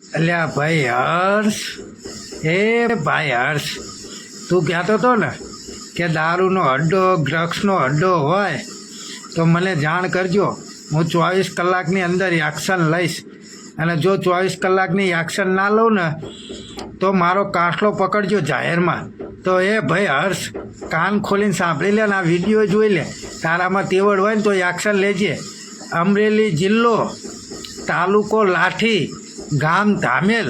અલ્યા ભાઈ હર્ષ, એ ભાઈ હર્ષ, તું કહેતો હતો ને કે દારૂનો અડ્ડો ડ્રગ્સનો અડ્ડો હોય તો મને જાણ કરજો. હું 24 કલાકની અંદર એક્શન લઈશ, અને જો 24 કલાકની એક્શન ના લઉં ને તો મારો કાસલો પકડજો જાહેરમાં. તો એ ભાઈ હર્ષ, કાન ખોલીને સાંભળી લે ને આ વિડીયો જોઈ લે. તારામાં તેવડ હોય ને તો એક્શન લેજે. અમરેલી જિલ્લો, તાલુકો લાઠી, ગામ ધામેલ,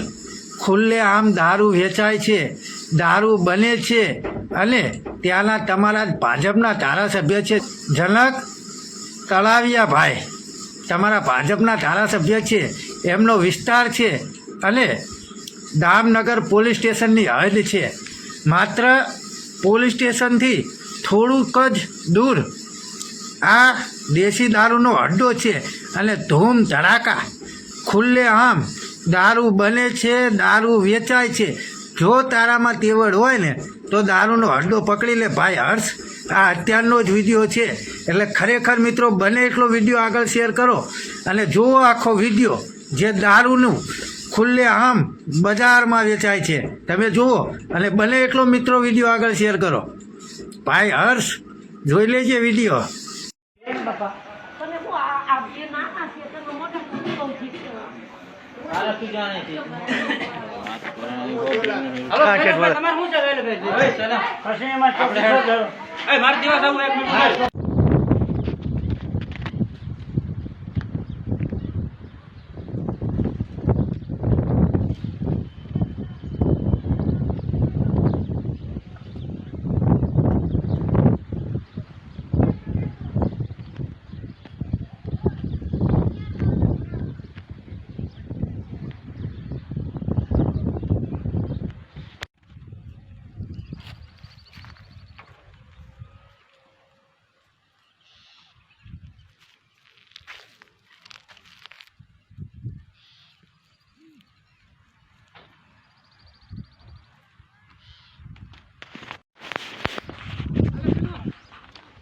ખુલ્લે આમ દારૂ વેચાય છે, દારૂ બને છે, અને ત્યાંના તમારા ભાજપના ધારાસભ્ય છે જનક તળાવિયા ભાઈ, તમારા ભાજપના ધારાસભ્ય છે, એમનો વિસ્તાર છે, અને દામનગર પોલીસ સ્ટેશનની હદ છે. માત્ર પોલીસ સ્ટેશનથી થોડુંક જ દૂર આ દેશી દારૂનો અડ્ડો છે, અને ધૂમ ધડાકા ખુલ્લે આમ દારૂ બને છે, દારૂ વેચાય છે. જો તારામાં તેવડ હોય ને તો દારૂનો અડ્ડો પકડી લે ભાઈ હર્ષ. આ અત્યારનો જ વિડીયો છે, એટલે ખરેખર મિત્રો બને એટલો વિડીયો આગળ શેર કરો અને જુઓ આખો વિડીયો. જે દારૂનું ખુલ્લે આમ બજારમાં વેચાય છે તમે જુઓ, અને બને એટલો મિત્રો વિડીયો આગળ શેર કરો. ભાઈ હર્ષ, જોઈ લેજે વિડીયો.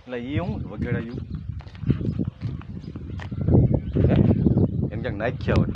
એટલે એ હું વગેડાયું એમ ક્યાંક નાખ્યા હોય.